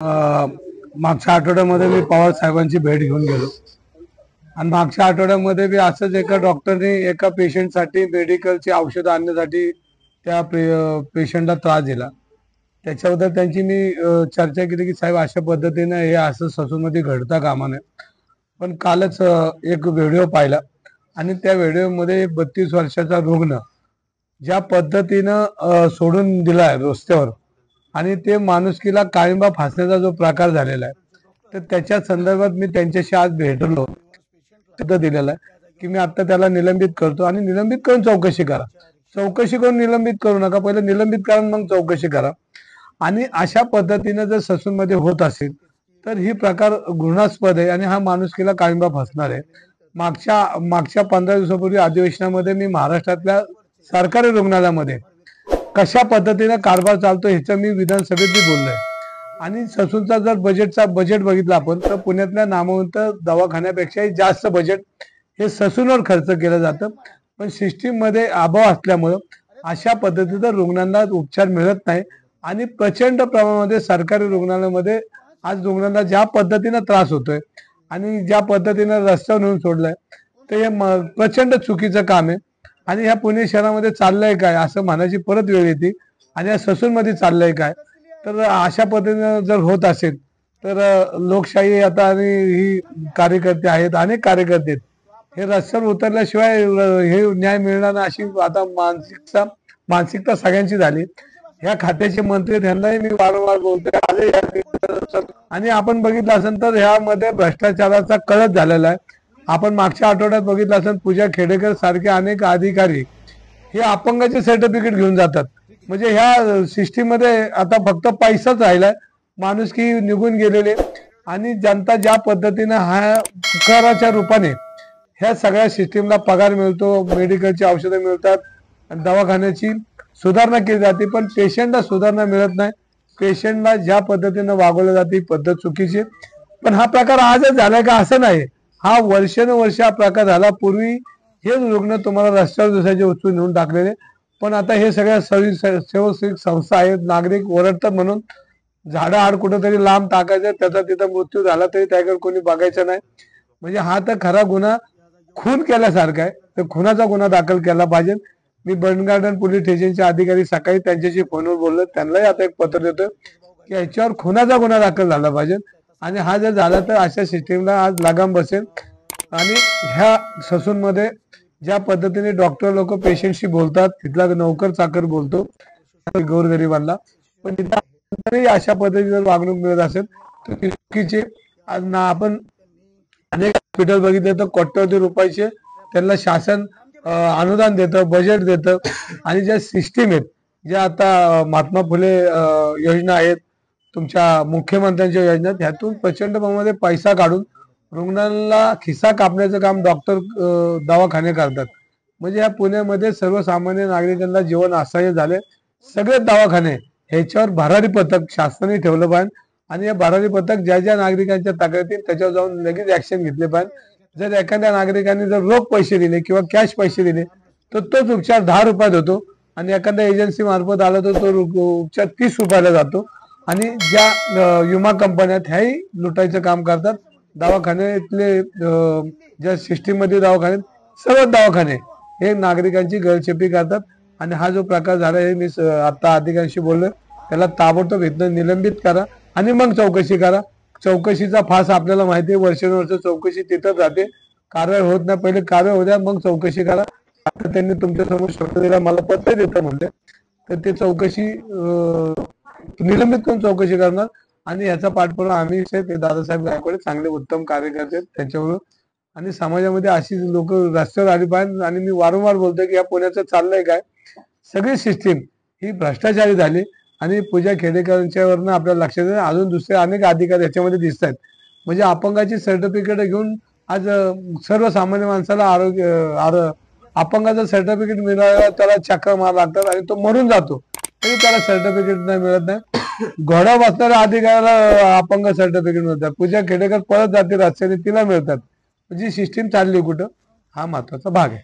मागच्या आठवड्यामध्ये मी पवार साहेबांची भेट घेऊन गेलो आणि मागच्या आठवड्यामध्ये मी असंच एका डॉक्टरने एका पेशंटसाठी मेडिकलची औषधं आणण्यासाठी त्या पेशंटला त्रास दिला. त्याच्याबद्दल त्यांची मी चर्चा केली की साहेब अशा पद्धतीने हे असं ससूनमध्ये घडता कामा नये. पण कालच एक व्हिडिओ पाहिला आणि त्या व्हिडिओमध्ये 32 वर्षाचा रुग्ण ज्या पद्धतीनं सोडून दिलाय रस्त्यावर आणि ते माणुसकीला काळिंबा फासण्याचा जो प्रकार झालेला आहे, तर त्याच्या संदर्भात मी त्यांच्याशी आज भेटलो. तिथं दिलेला आहे की मी आता त्याला निलंबित करतो आणि निलंबित करून चौकशी करा. चौकशी करून निलंबित करू नका, पहिले निलंबित करा मग चौकशी करा. आणि अशा पद्धतीनं जर ससूनमध्ये होत असेल तर ही प्रकार घृणास्पद आहे आणि हा माणुसकीला काळिंबा फासणार आहे. मागच्या 15 दिवसापूर्वी अधिवेशनामध्ये मी महाराष्ट्रातल्या सरकारी रुग्णालयामध्ये कशा पद्धतीने कारभार चालतो ह्याचं मी विधानसभेत बोललोय. आणि ससूनचा जर बजेट बघितलं आपण तर पुण्यातल्या नामवंत दवाखान्यापेक्षाही जास्त बजेट हे ससूनवर खर्च केलं जातं. पण सिस्टीम मध्ये अभाव असल्यामुळं अशा पद्धतीनं रुग्णांना उपचार मिळत नाही आणि प्रचंड प्रमाणामध्ये सरकारी रुग्णालयामध्ये आज रुग्णांना ज्या पद्धतीनं त्रास होतोय आणि ज्या पद्धतीनं रस्त्यावर नेऊन सोडलाय ते हे प्रचंड चुकीचं काम आहे. आणि ह्या पुणे शहरामध्ये चाललंय काय असं म्हणायची परत वेळ येते आणि या ससूनमध्ये चाललंय काय. तर अशा पद्धतीनं जर होत असेल तर लोकशाही आता आणि ही कार्यकर्ते आहेत, अनेक कार्यकर्ते हे रस्त्यावर उतरल्याशिवाय हे न्याय मिळणार नाही अशी आता मानसिकता सगळ्यांची झाली. ह्या खात्याचे मंत्री त्यांनाही मी वारंवार बोलतोय. आणि आपण बघितलं असेल तर ह्यामध्ये भ्रष्टाचाराचा कळस झालेला आहे. आपण मागच्या आठवड्यात बघितलं असेल पूजा खेडेकर सारखे अनेक अधिकारी हे अपंगाचे सर्टिफिकेट घेऊन जातात. म्हणजे ह्या सिस्टीम मध्ये आता फक्त पैसाच राहिलाय, माणुसकी निघून गेलेले. आणि जनता ज्या पद्धतीने हा कराच्या रूपाने ह्या सगळ्या सिस्टीमला पगार मिळतो, मेडिकलची औषधं मिळतात, दवाखान्याची सुधारणा केली जाते, पण पेशंटला सुधारणा मिळत नाही. पेशंटला ज्या पद्धतीनं वागवलं जाते पद्धत चुकीची. पण हा प्रकार आजच झालाय का असं नाही, हा वर्षानुवर्ष हा प्रकार झाला. पूर्वी हे रुग्ण तुम्हाला रस्त्यावर दिसायचे उचलून नेऊन टाकलेले, पण आता हे सगळ्या सेवक संस्था आहेत, नागरिक ओरडतात म्हणून झाडाआड कुठंतरी लांब टाकायचं, त्याचा तिथं मृत्यू झाला तरी त्याकडे कोणी बघायचं नाही. म्हणजे हा तर खरा गुन्हा खून केल्यासारखा आहे. तर खुनाचा गुन्हा दाखल केला पाहिजे. मी बर्न गार्डन पोलीस स्टेशनचे अधिकारी सकाळी त्यांच्याशी फोनवर बोललो, त्यांनाही आता एक पत्र देतो की याच्यावर खुनाचा गुन्हा दाखल झाला पाहिजे. आणि हा जर झाला तर अशा सिस्टीमला आज लगाम बसेल. आणि ह्या ससूनमध्ये ज्या पद्धतीने डॉक्टर लोक पेशंटशी बोलतात, तिथला नौकर चाकर बोलतो गोरगरिबांना, पण तिथे अशा पद्धतीने वागणूक मिळत असेल तर चुकीचे. आज ना आपण अनेक हॉस्पिटल बघितले तर कोट्यवधी रुपयाचे त्यांना शासन अनुदान देतं, बजेट देतं. आणि ज्या सिस्टीम आहेत, ज्या आता महात्मा फुले योजना आहेत, तुमच्या मुख्यमंत्र्यांच्या योजना, ह्यातून प्रचंड प्रमाणामध्ये पैसा काढून रुग्णांना खिसा कापण्याचं काम डॉक्टर दवाखाने करतात. म्हणजे या पुण्यामध्ये सर्वसामान्य नागरिकांना जीवन असह्य झाले. सगळे दवाखाने ह्याच्यावर भरारी पथक शासनाने ठेवलं पाहिजे आणि या भरारी पथक ज्या ज्या नागरिकांच्या तक्रारी त्याच्यावर जाऊन लगेच ऍक्शन घेतले पाहिजे. जर एखाद्या नागरिकांनी जर रोख पैसे दिले किंवा कॅश पैसे दिले तर तोच उपचार 10 रुपयात होतो आणि एखाद्या एजन्सी मार्फत आला तर तो उपचार 30 रुपयाला जातो. आणि ज्या विमा कंपन्या ह्याही लुटायचं काम करतात. दवाखान्यातले ज्या सिस्टीम मध्ये दवाखाने सर्व दवाखाने हे नागरिकांची गळचेपी करतात. आणि हा जो प्रकार झाला हे मी आता अधिकाऱ्यांशी बोललो, त्याला ताबडतोब इथनं निलंबित करा आणि मग चौकशी करा. चौकशीचा फास आपल्याला माहिती आहे, वर्षानुवर्ष चौकशी तिथं जाते, कारवाई होत नाही. पहिले कारवाई होऊ द्या मग चौकशी करा. आता त्यांनी तुमच्या समोर शब्द दिला, मला पत्र देतं म्हणले, तर ते चौकशी निलंबित करून चौकशी करणार. आणि याचा पाठपुरावा आम्ही ते दादासाहेब गायकवाड चांगले उत्तम कार्यकर्ते आहेत त्यांच्याबरोबर. आणि समाजामध्ये अशी लोक रस्त्यावर आली पाहिजे. आणि मी वारंवार बोलतोय की या पुण्याचं चाललंय काय, सगळी सिस्टीम ही भ्रष्टाचारी झाली. आणि पूजा खेडेकरांच्यावरनं आपल्याला लक्षात येईल, अजून दुसरे अनेक अधिकारी याच्यामध्ये दिसत आहेत. म्हणजे अपंगाची सर्टिफिकेट घेऊन आज सर्वसामान्य माणसाला अपंगाचं सर्टिफिकेट मिळालं त्याला चक्कर मार लागतात आणि तो मरून जातो तरी त्याला सर्टिफिकेट नाही मिळत नाही. घोडा बसणाऱ्या अधिकाऱ्याला अपंग सर्टिफिकेट मिळतात, पूजा खेडेकर परत जाते रस्त्याने तिला मिळतात. म्हणजे सिस्टीम चालली कुठं, हा महत्वाचा भाग आहे.